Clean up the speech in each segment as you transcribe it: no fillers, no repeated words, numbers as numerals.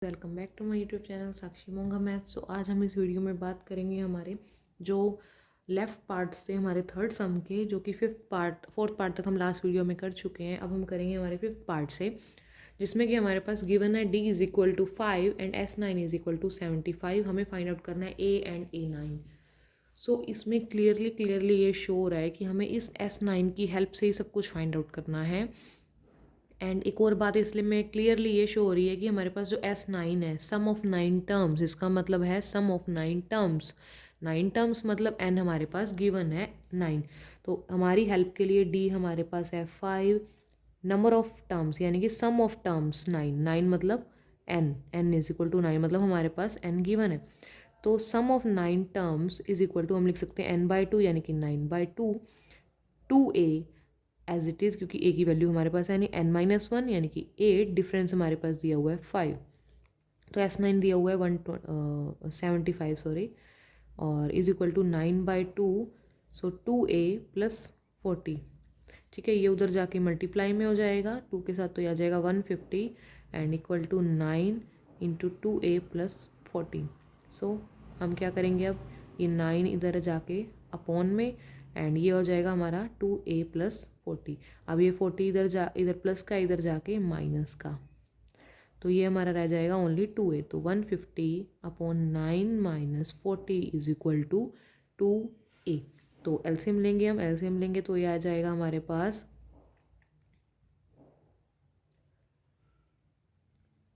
Welcome back to my YouTube channel Sakshi Monga maths. तो आज हम इस वीडियो में बात करेंगे हमारे जो लेफ्ट पार्ट्स थे हमारे थर्ड सम के, जो कि फोर्थ पार्ट तक हम लास्ट वीडियो में कर चुके हैं। अब हम करेंगे हमारे फिफ्थ पार्ट से, जिसमें कि हमारे पास गिवन है d is equal to 5 and S9 is equal to 75। हमें फाइंड आउट करना है a एंड A9। सो इसमें क्लियरली ये शो हो रहा है कि हमें इस S9 की हेल्प से ही सब कुछ फाइंड आउट करना है। एंड एक और बात इसलिए में क्लियरली ये शो हो रही है कि हमारे पास जो S9 है, सम ऑफ 9 टर्म्स, इसका मतलब है सम ऑफ 9 टर्म्स। 9 टर्म्स मतलब n हमारे पास गिवन है 9। तो हमारी हेल्प के लिए d हमारे पास है 5, नंबर ऑफ टर्म्स यानी कि सम ऑफ टर्म्स 9। 9 मतलब n इज इक्वल टू 9 मतलब हमारे पास n गिवन है। तो sum of 9 terms is equal to हम लिख सकते हैं n/2 यानी कि 9/2 2a एज इट इज़, क्योंकि a की वैल्यू हमारे पास है नहीं n-1 यानी कि 8, डिफरेंस हमारे पास दिया हुआ है 5। तो S9 दिया हुआ है 175 सॉरी, और is equal to 9/2, so 2a plus 40। ठीक है, ये उधर जाके मल्टीप्लाई में हो जाएगा 2 के साथ, तो ये आ जाएगा 150 and equal to 9 into 2a plus 40। So हम क्या करेंगे अब, ये 9 इधर जाके अपॉन में, एंड ये हो जाएगा हमारा 2a प्लस 40। अब ये 40 इधर प्लस का, इधर जाके माइनस का, तो ये हमारा रह जाएगा ओनली 2a। तो 150 upon 9 minus 40 is equal to 2a। तो एलसीएम लेंगे, हम एलसीएम लेंगे तो ये आ जाएगा हमारे पास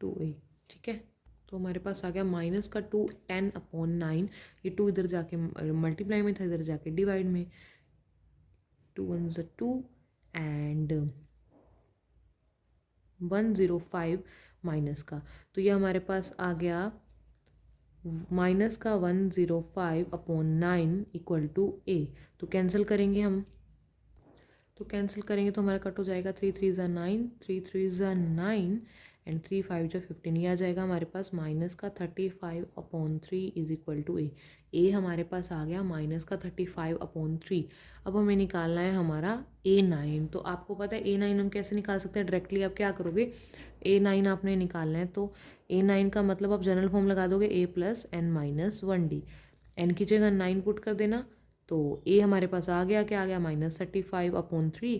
2a। ठीक है, तो हमारे पास आ गया माइनस का 2, 10 अपॉन 9। ये 2 इधर जाके मल्टीप्लाई में था, इधर जाके डिवाइड में, 2 1 ज़ा 2 एंड 105 माइनस का, तो ये हमारे पास आ गया माइनस का 105 अपॉन 9 इक्वल टू a। तो कैंसिल करेंगे हम, तो कैंसिल करेंगे तो हमारा कट हो जाएगा 3 3 ज़ा 9, 3 3 ज़ा 9 एंड 3 5 ज़ा 15। ये आ जाएगा हमारे पास माइनस का 35 upon 3 is equal to a हमारे पास आ गया माइनस का 35 अपॉन 3। अब हमें निकालना है हमारा A9। तो आपको पता है A9 हम कैसे निकाल सकते हैं डायरेक्टली। आप क्या करोगे, A9 आपने निकालना है तो A9 का मतलब आप जनरल फॉर्म लगा दोगे a प्लस n-1d। n की जगह 9 पुट कर देना, तो a हमारे पास आ गया, क्या आ गया, -35 अपॉन 3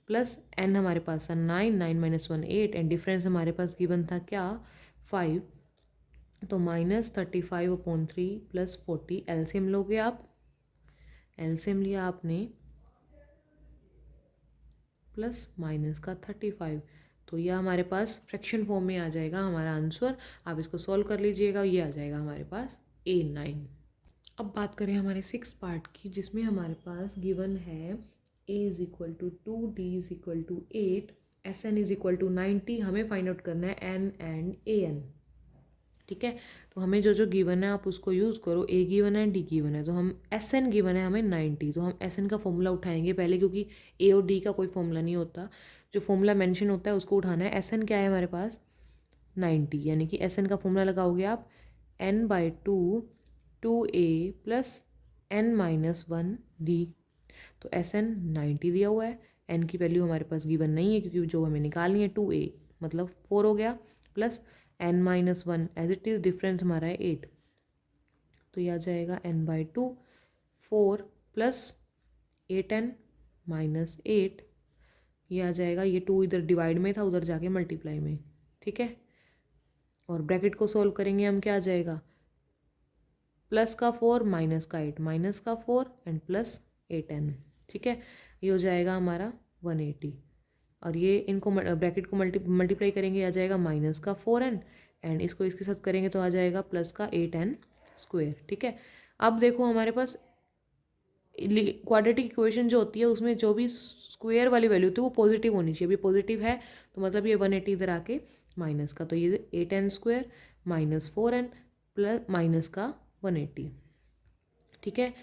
प्लस n हमारे पास था 9, 9 माइनस 1 8 एंड डिफरेंस हमारे पास गिवन था क्या, 5। तो -35 अपॉन 3 प्लस 40, एलसीएम लोगे आप, एलसीएम लिया आपने प्लस माइनस का 35, तो यह हमारे पास फ्रैक्शन फॉर्म में आ जाएगा हमारा आंसर। आप इसको सॉल्व कर लीजिएगा, ये आ जाएगा हमारे पास A9। अब बात करें हमारे सिक्स पार्ट की, जिसमें हमारे पास गिवन है a is equal to 2, d is equal to 8, Sn is equal to 90। हमें फाइंड आउट करना है n एंड an। ठीक है, तो हमें जो जो गिवन है आप उसको यूज़ करो। a गिवन है, d गिवन है, तो हम Sn गिवन है हमें 90, तो हम Sn का फॉर्मूला उठाएंगे पहले, क्योंकि a और d का कोई फॉर्मूला नहीं होता, जो फॉर्मूला मेंशन होता है उसको उठाना है। Sn क्या है हमारे पास 90, यानी कि Sn का फॉर्मूला लगाओगे आप n/2 2a प्लस n-1d। तो Sn 90 दिया हुआ है, n की वैल्यू हमारे पास गिवन नहीं है क्योंकि जो हमें निकालनी है 2a मतलब 4 हो गया, plus n-1 as it is, difference हमारा है 8। तो यह आ जाएगा n/2 4 प्लस 8n माइनस 8, ये आ जाएगा, ये 2 इधर डिवाइड में था, उधर जाके मल्टीप्लाई में। ठीक है, और ब्रैकेट को सॉल्व करेंगे हम, क्या आ जाएगा, प्लस का 4 माइनस का 8, माइनस का 4 एंड प्लस 8n। ठीक है, ये हो जाएगा हमारा 180, और ये इनको ब्रैकेट को मल्टीप्लाई करेंगे, आ जाएगा माइनस का 4n एंड इसको इसके साथ करेंगे तो आ जाएगा प्लस का 8n स्क्वेयर। ठीक है, अब देखो हमारे पास क्वाड्रेटिक इक्वेशन जो होती है उसमें जो भी स्क्वेयर वाली वैल्यू होती है वो पॉजिटिव होनी चाहिए। अभी पॉजिटिव है तो मतलब ये 180 इधर आके माइनस का, तो ये 8n square minus 4n plus minus का 180। ठीक है,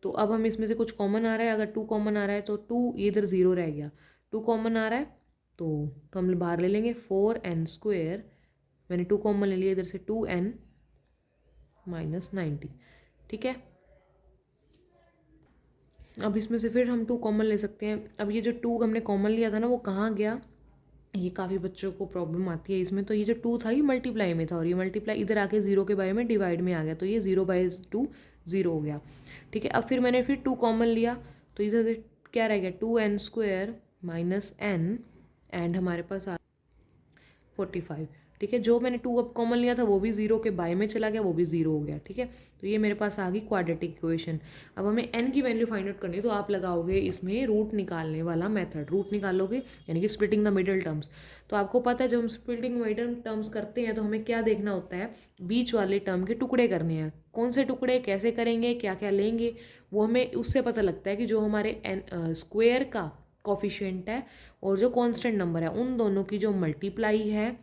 तो अब हम इसमें से कुछ कॉमन आ रहा है, अगर 2 कॉमन आ रहा है तो 2, ये इधर 0 रह गया, 2 कॉमन आ रहा है तो हम बाहर ले लेंगे 4n स्क्वेयर, मैंने 2 कॉमन ले लिया, इधर से 2n माइनस 90। ठीक है, अब इसमें से फिर हम 2 कॉमन ले सकते हैं। अब ये जो 2 हमने कॉमन लिया था ना, वो कहाँ गया, ये काफ़ी बच्चों को प्रॉब्लम आती है इसमें। तो ये जो 2 था ये मल्टीप्लाई में था और ये मल्टीप्लाई इधर आके 0 के बाय में डिवाइड में आ गया, तो ये 0/2 0 हो गया। ठीक है, अब फिर मैंने फिर 2 कॉमन लिया, तो इधर से क्या रह गया 2n² माइनस n एंड हमारे पास 45। ठीक है, जो मैंने 2 अब कॉमन लिया था वो भी 0 के बाय में चला गया, वो भी 0 हो गया। ठीक है, तो ये मेरे पास आ गई क्वाड्रेटिक इक्वेशन। अब हमें n की वैल्यू फाइंड आउट करनी है, तो आप लगाओगे इसमें रूट निकालने वाला मेथड, रूट निकालोगे यानी कि स्प्लिटिंग द मिडल टर्म्स। तो आपको पता है जब हम स्प्लिटिंग मिडल टर्म्स करते हैं तो हमें क्या देखना होता है, बीच वाले टर्म के टुकड़े करने हैं। कौन से टुकड़े, कैसे करेंगे, क्या क्या लेंगे, वो हमें उससे पता लगता है कि जो हमारे स्क्वेयर का कॉफिशिएंट है और जो कांस्टेंट नंबर है उन दोनों की जो मल्टीप्लाई है,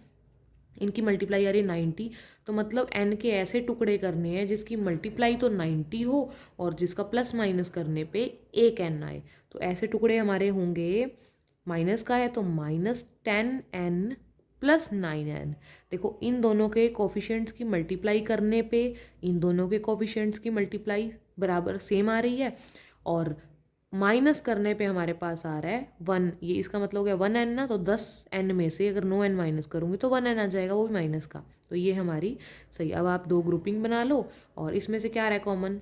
इनकी मल्टीप्लाई आ रही है 90। तो मतलब n के ऐसे टुकड़े करने हैं जिसकी मल्टीप्लाई तो 90 हो और जिसका प्लस माइनस करने पे एक n आए। तो ऐसे टुकड़े हमारे होंगे, माइनस का है तो -10n प्लस 9n। देखो इन दोनों के कोफिशिएंट्स की मल्टीप्लाई करने पे इन दोनों के कोफिशिएंट्स की मल्टीप्लाई बराबर सेम आ रही है और माइनस करने पे हमारे पास आ रहा है 1। ये इसका मतलब हो गया 1n ना, तो 10n में से अगर 9n माइनस करूँगी तो 1n आ जाएगा, वो भी माइनस का। तो ये हमारी सही। अब आप दो ग्रुपिंग बना लो और इसमें से क्या आ रहा है कॉमन,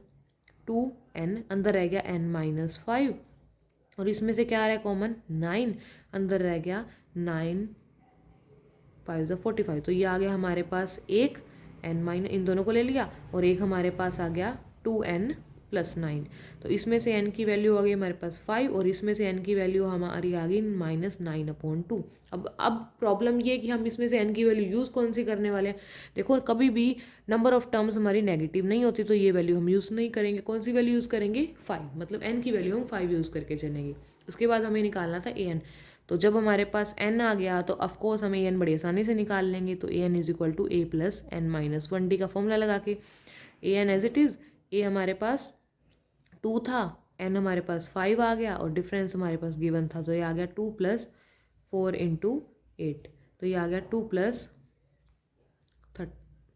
2n, अंदर रह गया n-5 और इसमें से क्या आ रहा है कॉमन 9, अंदर रह गया 9 5 45। तो ये आ गया हमारे पास एक n- इन दोनों को ले लिया और एक हमारे पास आ गया 2n प्लस 9। तो इसमें से n की वैल्यू आ गई हमारे पास 5 और इसमें से n की वैल्यू हमारी आ गई -9/2। अब प्रॉब्लम ये है कि हम इसमें से n की वैल्यू यूज़ कौन सी करने वाले हैं। देखो कभी भी नंबर ऑफ टर्म्स हमारी नेगेटिव नहीं होती तो ये वैल्यू हम यूज़ नहीं करेंगे। कौन सी वैल्यू यूज़ करेंगे, 5, मतलब n की वैल्यू हम 5 यूज़ करके चलेंगे। उसके बाद हमें निकालना था an। तो जब हमारे पास n आ गया तो ऑफकोर्स हम an बड़ी आसानी से निकाल लेंगे। तो an is equal to a plus n-1d का फॉर्मूला लगा के an as it is, a हमारे पास 2 था, n हमारे पास 5 आ गया और डिफरेंस हमारे पास गिवन था, तो ये आ गया 2 + 4 × 8। तो ये आ गया 2 +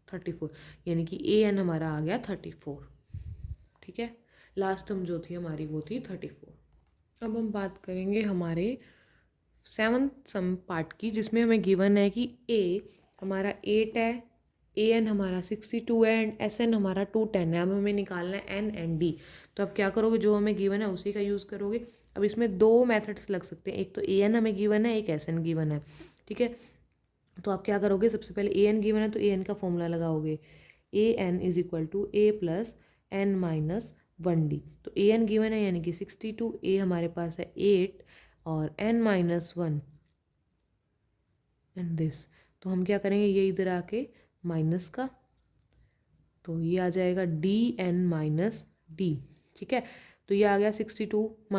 34, यानी कि an हमारा आ गया 34। ठीक है, लास्ट टर्म जो थी हमारी वो थी 34। अब हम बात करेंगे हमारे 7th सम पार्ट की, जिसमें हमें गिवन है कि a हमारा 8 है, an हमारा 62 है एंड sn हमारा 210 है। अब हमें निकालना है n एंड d। तो अब क्या करोगे, जो हमें गिवन है उसी का यूज़ करोगे। अब इसमें दो मेथड्स लग सकते हैं, एक तो an हमें गिवन है, एक sn गिवन है। ठीक है, तो आप क्या करोगे, सबसे पहले an गिवन है तो an का फॉर्मूला लगाओगे, an is equal to a plus n-1d। तो an गिवन है यानी कि 62, a हमारे पास है 8 और n-1 एंड दिस। तो हम क्या करेंगे, ये इधर आके माइनस का, तो ये आ जाएगा d(n-d). ठीक है, तो ये आ गया 62 -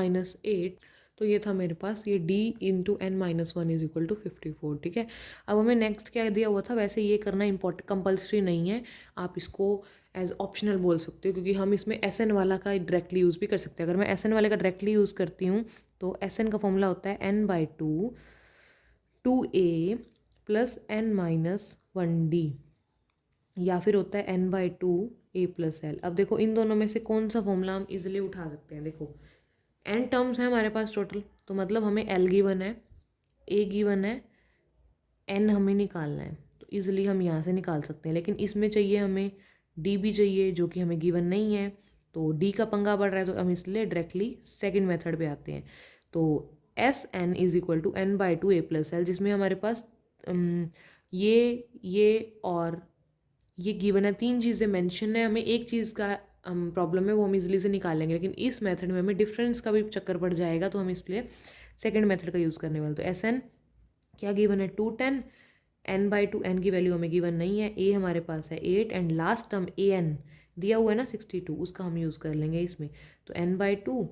8। तो ये था मेरे पास ये d × n-1 is equal to 54। ठीक है, अब हमें नेक्स्ट क्या दिया हुआ था, वैसे ये करना इम्पोर्टेंट कंपल्सरी नहीं है, आप इसको एज ऑप्शनल बोल सकते हो क्योंकि हम इसमें एस एन वाला का डायरेक्टली यूज़ भी कर सकते हैं। अगर मैं एस एन वाले का डायरेक्टली यूज़ करती हूँ तो एस एन का फॉर्मूला होता है n/2 2a प्लस n-1d, या फिर होता है n/2 a प्लस l। अब देखो इन दोनों में से कौन सा फॉर्मूला हम इजिली उठा सकते हैं। देखो n टर्म्स है हमारे पास टोटल, तो मतलब हमें l गिवन है, a गिवन है, n हमें निकालना है, तो इजिली हम यहाँ से निकाल सकते हैं। लेकिन इसमें चाहिए हमें d भी चाहिए जो कि हमें गिवन नहीं है, तो d का पंगा पड़ रहा है, तो हम इसलिए डायरेक्टली सेकंड मेथड पे आते हैं। तो sn is equal to n/2 a plus l, जिसमें हमारे पास ये और ये गिवन है, तीन चीज़ें मेंशन है। हमें एक चीज़ का प्रॉब्लम है वो हम इजीली से निकाल लेंगे, लेकिन इस मेथड में हमें डिफरेंस का भी चक्कर पड़ जाएगा, तो हम इसलिए सेकंड मेथड का यूज़ करने वाले। तो एस एन क्या गिवन है 210, n/2 n की वैल्यू हमें गिवन नहीं है, a हमारे पास है 8 एंड लास्ट टर्म an दिया हुआ है ना 62, उसका हम यूज़ कर लेंगे इसमें। तो n/2,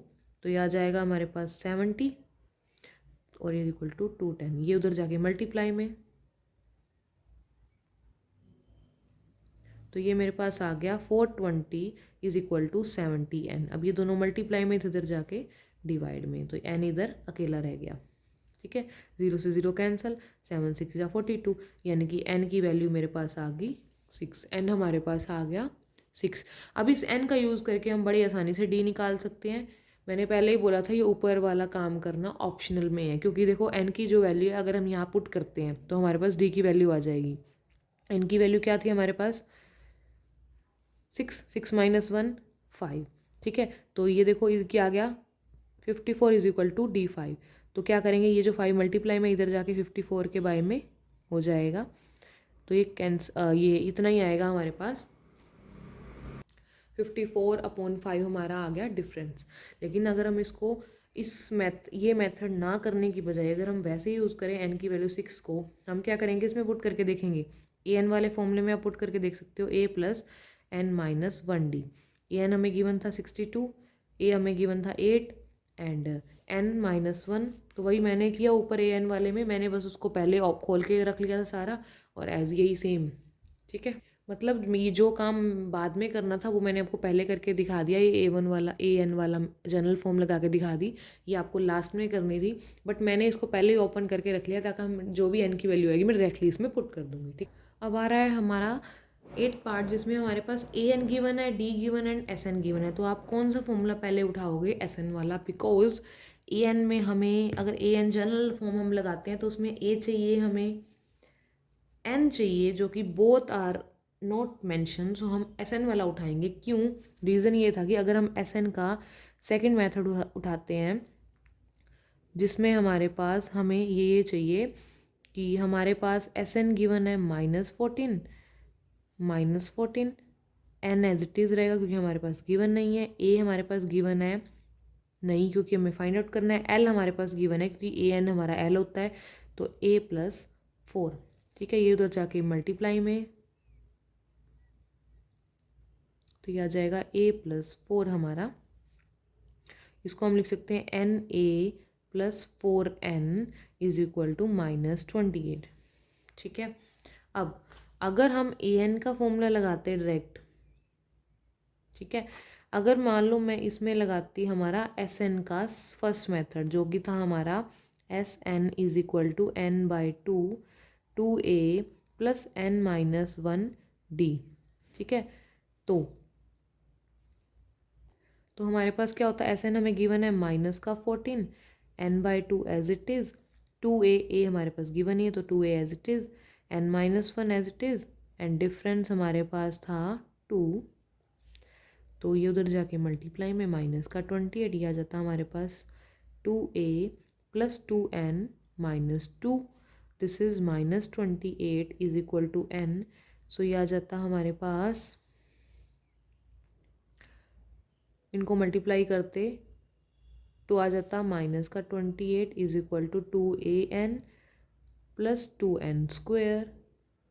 तो ये आ जाएगा हमारे पास 70 और ये इक्वल टू 210, ये उधर जाके मल्टीप्लाई में, तो ये मेरे पास आ गया 420 इज इक्वल टू 70n। अब ये दोनों मल्टीप्लाई में थे, इधर जाके डिवाइड में, तो n इधर अकेला रह गया। ठीक है, 0 से 0 कैंसिल, 7 6 या 42, यानी कि n की वैल्यू मेरे पास आ गई 6। n हमारे पास आ गया 6। अब इस n का यूज़ करके हम बड़ी आसानी से d निकाल सकते हैं। मैंने पहले ही बोला था ये ऊपर वाला काम करना ऑप्शनल में है, क्योंकि देखो n की जो वैल्यू है अगर हम यहाँ पुट करते हैं तो हमारे पास d की वैल्यू आ जाएगी। n की वैल्यू क्या थी हमारे पास 6, 6 माइनस 1 5, ठीक है। तो ये देखो ये क्या आ गया 54 इज इक्वल टू d5। तो क्या करेंगे ये जो 5 मल्टीप्लाई में इधर जाके 54 के बाय में हो जाएगा, तो ये इतना ही आएगा हमारे पास 54/5 हमारा आ गया डिफरेंस। लेकिन अगर हम इसको ये मेथड ना करने की बजाय अगर हम वैसे ही यूज़ करें n की वैल्यू 6 को, हम क्या करेंगे इसमें पुट करके देखेंगे। ए एन वाले फॉर्मूले में आप पुट करके देख सकते हो a plus n minus 1d। A N हमें गिवन था 62, ए हमें गिवन था 8 एंड n माइनस 1। तो वही मैंने किया ऊपर ए एन वाले में, मैंने बस उसको पहले खोल के रख लिया था सारा और एज यही सेम, ठीक है। मतलब ये जो काम बाद में करना था वो मैंने आपको पहले करके दिखा दिया। ये A1 वाला AN वाला जनरल फॉर्म लगा के दिखा दी, ये आपको लास्ट में करनी थी, बट मैंने इसको पहले ही ओपन करके रख लिया ताकि हम जो भी n की वैल्यू आएगी मैं डायरेक्टली इसमें पुट कर दूंगी, ठीक। अब आ रहा है हमारा 8 पार्ट जिसमें हमारे पास AN गिवन है, D given and SN given है। तो आप कौन सा फॉर्मूला पहले उठाओगे? SN वाला, बिकॉज AN में हमें अगर AN जनरल फॉर्म हम लगाते हैं तो उसमें A चाहिए, हमें N चाहिए, जो कि बोथ आर नॉट मेंशन, सो हम SN वाला उठाएंगे। क्यों? रीज़न ये था कि अगर हम SN का सेकंड मेथड उठाते हैं जिसमें हमारे पास हमें ये चाहिए कि हमारे पास SN गिवन है -14, N एज इट इज़ रहेगा क्योंकि हमारे पास गिवन नहीं है, A हमारे पास गिवन है नहीं क्योंकि हमें फाइंड आउट करना है, L हमारे पास गिवन है क्योंकि AN हमारा L होता है, तो A प्लस 4, ठीक है। ये उधर जाके मल्टीप्लाई में, तो यह आ जाएगा A प्लस 4 हमारा। इसको हम लिख सकते हैं NA plus 4N is equal to -28, ठीक है। अब अगर हम AN का फॉर्मूला लगाते हैं डायरेक्ट, ठीक है, अगर मान लो मैं इसमें लगाती हमारा SN का फर्स्ट मेथड जो कि था हमारा SN is equal to n/2 2A plus n minus 1D, ठीक है। तो हमारे पास क्या होता है, SN हमें गिवन है -14, n/2 as it is, 2A हमारे पास गिवन ही है तो 2A as it is, n minus 1 as it is, and difference हमारे पास था 2। तो ये उधर जाके मल्टीप्लाई में माइनस का 28, ये आ जाता हमारे पास 2A plus 2N minus 2, this is -28 is equal to N। So ये आ जाता हमारे पास, इनको मल्टीप्लाई करते तो आ जाता -28 is equal to 2AN plus 2N square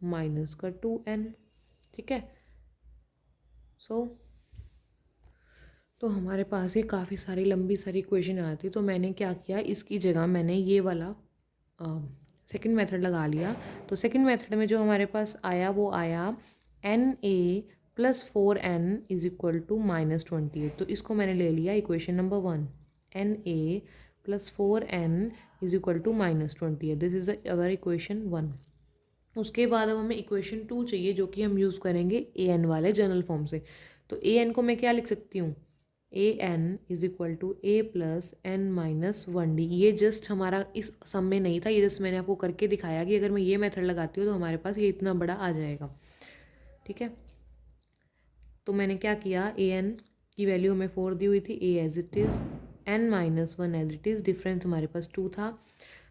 minus का 2N, ठीक है। तो हमारे पास ये काफ़ी सारी लंबी सारी इक्वेशन आती, तो मैंने क्या किया, इसकी जगह मैंने ये वाला सेकंड मेथड लगा लिया। तो सेकंड मेथड में जो हमारे पास आया वो आया NA plus 4N is equal to -28। तो इसको मैंने ले लिया equation number 1, NA plus 4N is equal to -28, this is our equation 1। उसके बाद अब हमें इक्वेशन 2 चाहिए जो कि हम यूज़ करेंगे AN वाले जनरल फॉर्म से। तो AN को मैं क्या लिख सकती हूँ, AN is equal to A plus N minus 1D। ये जस्ट हमारा इस सम में नहीं था, ये जस्ट मैंने आपको करके दिखाया कि अगर मैं ये मेथड लगाती हूँ तो हमारे पास ये इतना बड़ा आ जाएगा, ठीक है। तो मैंने क्या किया, AN की वैल्यू हमें 4 दी हुई थी, A as it is, N minus 1 as it is, difference हमारे पास 2 था,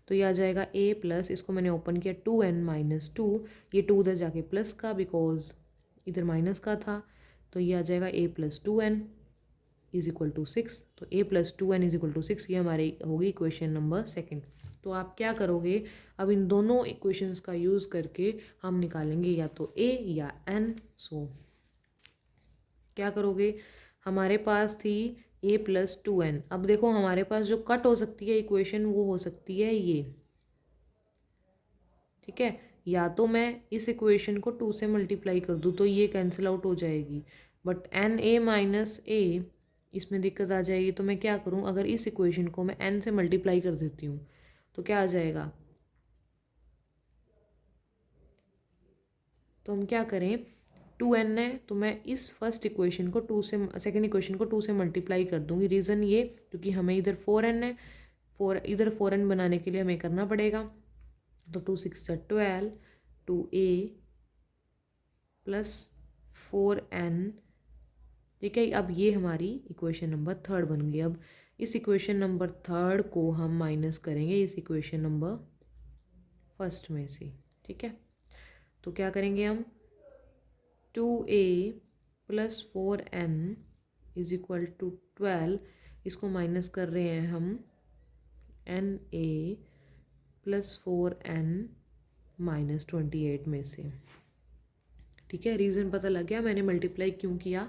तो ये आ जाएगा A प्लस, इसको मैंने ओपन किया 2N माइनस 2, ये 2 उधर जाके प्लस का बिकॉज इधर माइनस का था, तो ये आ जाएगा A plus 2N is equal to 6। तो A plus 2N is equal to 6, ये हमारी होगी इक्वेशन नंबर सेकंड। तो आप क्या करोगे, अब इन दोनों इक्वेशंस का यूज़ करके हम निकालेंगे या तो A या N। सो क्या करोगे, हमारे पास थी A प्लस 2N। अब देखो हमारे पास जो कट हो सकती है इक्वेशन वो हो सकती है ये, ठीक है। या तो मैं इस इक्वेशन को 2 से मल्टीप्लाई कर दूँ तो ये कैंसिल आउट हो जाएगी, बट NA माइनस A इसमें दिक्कत आ जाएगी। तो मैं क्या करूँ, अगर इस इक्वेशन को मैं N से मल्टीप्लाई कर देती हूँ तो क्या आ जाएगा, तो हम क्या करें, 2n है तो मैं इस फर्स्ट इक्वेशन को 2 से, सेकंड इक्वेशन को 2 से मल्टीप्लाई कर दूंगी। रीज़न ये क्योंकि हमें इधर 4n है, इधर 4n बनाने के लिए हमें करना पड़ेगा। तो 2 6 12, 2a प्लस 4n, ठीक है। अब ये हमारी इक्वेशन नंबर थर्ड बन गई। अब इस इक्वेशन नंबर थर्ड को हम माइनस करेंगे इस इक्वेशन नंबर फर्स्ट में से, ठीक है। तो क्या करेंगे हम, 2a plus 4n is equal to 12, इसको माइनस कर रहे हैं हम na प्लस 4n माइनस 28 में से, ठीक है। रीज़न पता लग गया मैंने मल्टीप्लाई क्यों किया।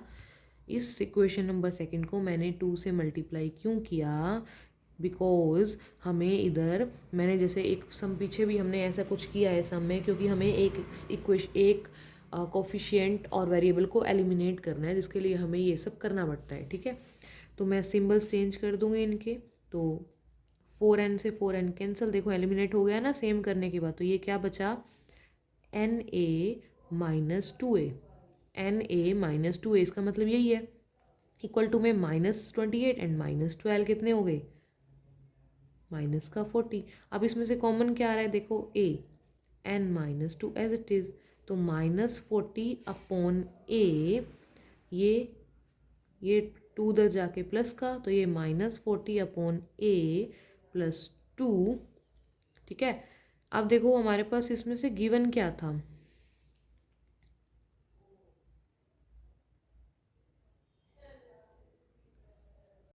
इस इक्वेशन नंबर सेकंड को मैंने 2 से मल्टीप्लाई क्यों किया, बिकॉज हमें इधर मैंने जैसे एक सम पीछे भी हमने ऐसा कुछ किया है सम में, क्योंकि हमें एक कोफिशिएंट और वेरिएबल को एलिमिनेट करना है, जिसके लिए हमें ये सब करना पड़ता है, ठीक है। तो मैं सिंबल्स चेंज कर दूंगी इनके। तो 4n से 4n कैंसिल, देखो एलिमिनेट हो गया ना सेम करने के बाद। तो ये क्या बचा, na minus 2a, na minus 2a, इसका मतलब यही है इक्वल टू में -28 एंड -12 कितने हो गए, माइनस का 40। अब इसमें से कॉमन क्या आ रहा है, देखो a, n माइनस 2 एज इट इज़। तो -40 अपॉन a, ये 2 उधर जाके प्लस का, तो ये -40 अपॉन a प्लस 2, ठीक है। अब देखो हमारे पास इसमें से गिवन क्या था,